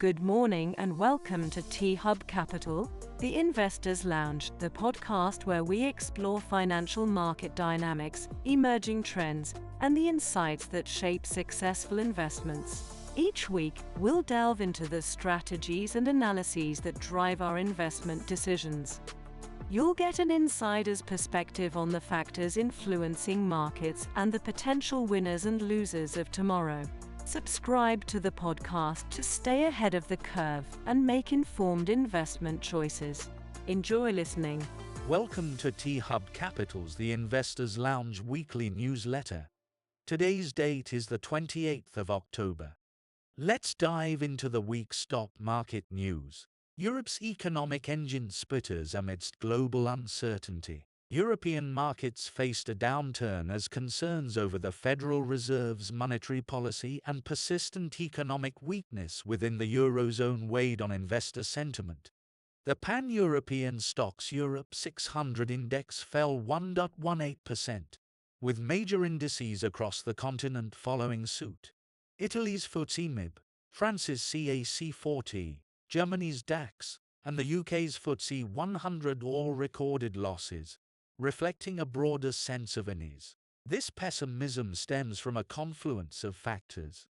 Good morning and welcome to T-Hub Capital, the Investors Lounge, the podcast where we explore financial market dynamics, emerging trends, and the insights that shape successful investments. Each week, we'll delve into the strategies and analyses that drive our investment decisions. You'll get an insider's perspective on the factors influencing markets and the potential winners and losers of tomorrow. Subscribe to the podcast to stay ahead of the curve and make informed investment choices. Enjoy listening. Welcome to T-Hub Capital's The Investors Lounge weekly newsletter. Today's date is the 28th of October. Let's dive into the week's stock market news. Europe's economic engine sputters amidst global uncertainty. European markets faced a downturn as concerns over the Federal Reserve's monetary policy and persistent economic weakness within the Eurozone weighed on investor sentiment. The Pan-European Stocks Europe 600 index fell 1.18%, with major indices across the continent following suit. Italy's FTSE MIB, France's CAC 40, Germany's DAX, and the UK's FTSE 100 all recorded losses, reflecting a broader sense of unease. This pessimism stems from a confluence of factors.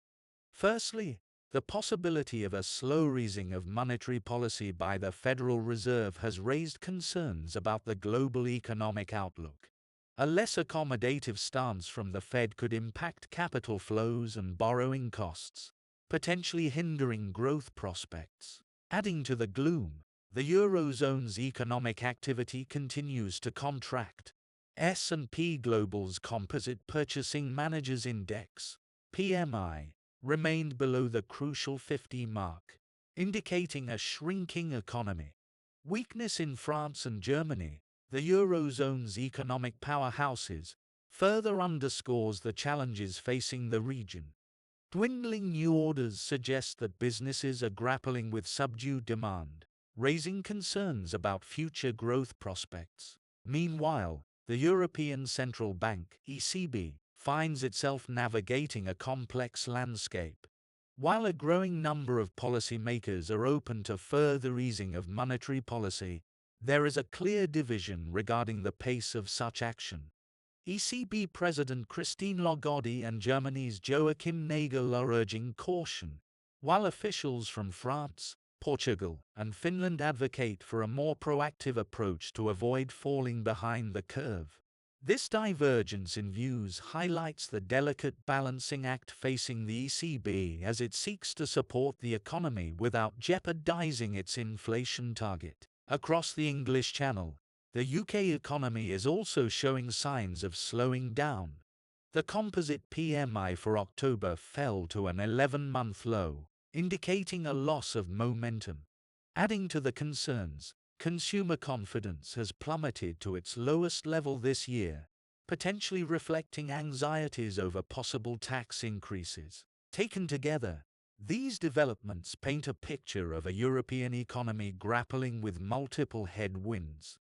Firstly, the possibility of a slow easing of monetary policy by the Federal Reserve has raised concerns about the global economic outlook. A less accommodative stance from the Fed could impact capital flows and borrowing costs, potentially hindering growth prospects. Adding to the gloom, the Eurozone's economic activity continues to contract. S&P Global's Composite Purchasing Managers Index, PMI, remained below the crucial 50 mark, indicating a shrinking economy. Weakness in France and Germany, the Eurozone's economic powerhouses, further underscores the challenges facing the region. Dwindling new orders suggest that businesses are grappling with subdued demand, raising concerns about future growth prospects. Meanwhile, the European Central Bank, ECB, finds itself navigating a complex landscape. While a growing number of policymakers are open to further easing of monetary policy, there is a clear division regarding the pace of such action. ECB President Christine Lagarde and Germany's Joachim Nagel are urging caution, while officials from France, Portugal, and Finland advocate for a more proactive approach to avoid falling behind the curve. This divergence in views highlights the delicate balancing act facing the ECB as it seeks to support the economy without jeopardizing its inflation target. Across the English Channel, the UK economy is also showing signs of slowing down. The composite PMI for October fell to an 11-month low, indicating a loss of momentum. Adding to the concerns, consumer confidence has plummeted to its lowest level this year, potentially reflecting anxieties over possible tax increases. Taken together, these developments paint a picture of a European economy grappling with multiple headwinds.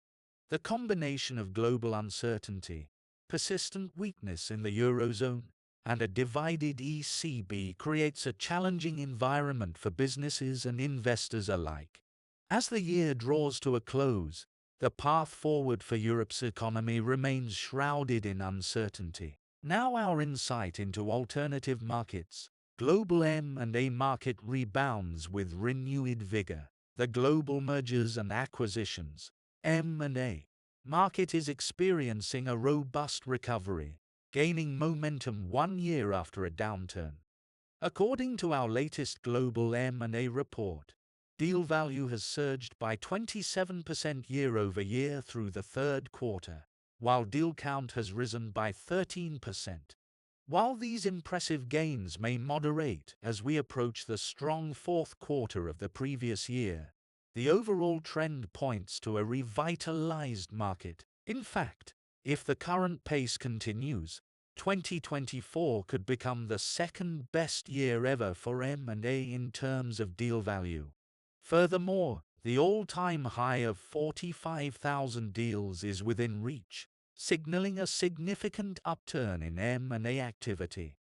The combination of global uncertainty, persistent weakness in the Eurozone, and a divided ECB creates a challenging environment for businesses and investors alike. As the year draws to a close, the path forward for Europe's economy remains shrouded in uncertainty. Now our insight into alternative markets. Global M&A market rebounds with renewed vigor. The global mergers and acquisitions, M&A, market is experiencing a robust recovery, gaining momentum 1 year after a downturn. According to our latest global M&A report, deal value has surged by 27% year-over-year through the third quarter, while deal count has risen by 13%. While these impressive gains may moderate as we approach the strong fourth quarter of the previous year, the overall trend points to a revitalized market. In fact, if the current pace continues, 2024 could become the second best year ever for M&A in terms of deal value. Furthermore, the all-time high of 45,000 deals is within reach, signaling a significant upturn in M&A activity.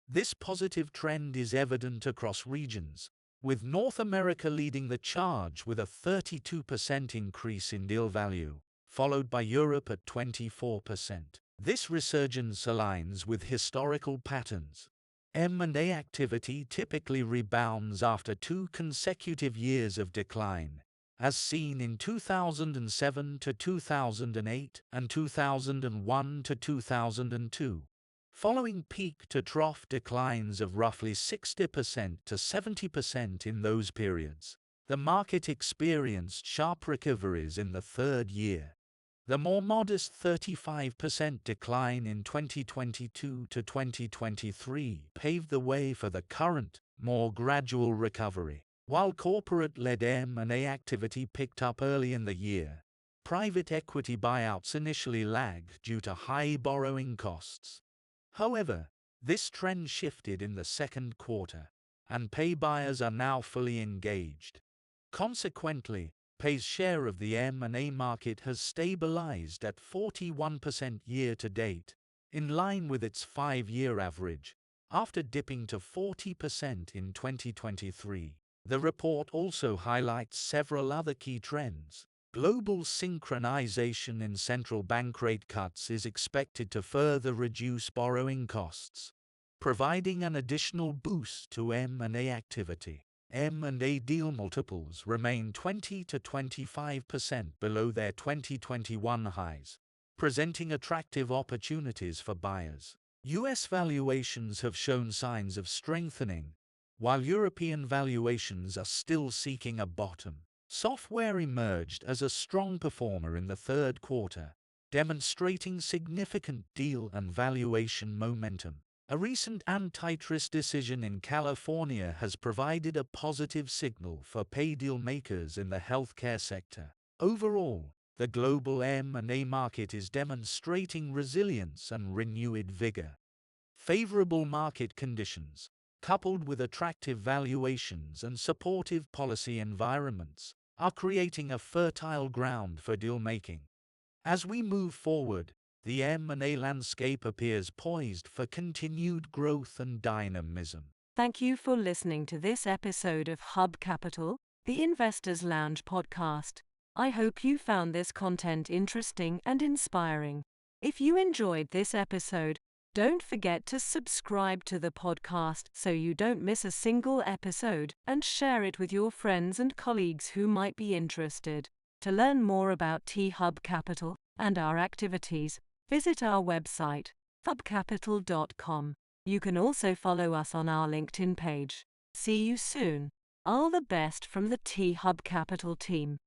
This positive trend is evident across regions, with North America leading the charge with a 32% increase in deal value, followed by Europe at 24%. This resurgence aligns with historical patterns. M&A activity typically rebounds after 2 consecutive years of decline, as seen in 2007 to 2008 and 2001 to 2002. Following peak-to-trough declines of roughly 60% to 70% in those periods, the market experienced sharp recoveries in the third year. The more modest 35% decline in 2022 to 2023 paved the way for the current, more gradual recovery. While corporate-led M&A activity picked up early in the year, private equity buyouts initially lagged due to high borrowing costs. However, this trend shifted in the second quarter, and pay buyers are now fully engaged. Consequently, PAY's share of the M&A market has stabilized at 41% year-to-date, in line with its 5-year average, after dipping to 40% in 2023. The report also highlights several other key trends. Global synchronization in central bank rate cuts is expected to further reduce borrowing costs, providing an additional boost to M&A activity. M&A deal multiples remain 20 to 25% below their 2021 highs, presenting attractive opportunities for buyers. U.S. valuations have shown signs of strengthening, while European valuations are still seeking a bottom. Software emerged as a strong performer in the third quarter, demonstrating significant deal and valuation momentum. A recent antitrust decision in California has provided a positive signal for pay deal makers in the healthcare sector. Overall, the global M&A market is demonstrating resilience and renewed vigor. Favorable market conditions, coupled with attractive valuations and supportive policy environments, are creating a fertile ground for deal-making. As we move forward, the M&A landscape appears poised for continued growth and dynamism. Thank you for listening to this episode of Hub Capital, the Investors Lounge podcast. I hope you found this content interesting and inspiring. If you enjoyed this episode, don't forget to subscribe to the podcast so you don't miss a single episode, and share it with your friends and colleagues who might be interested. To learn more about T-Hub Capital and our activities, visit our website, hubcapital.com. You can also follow us on our LinkedIn page. See you soon. All the best from the T-Hub Capital team.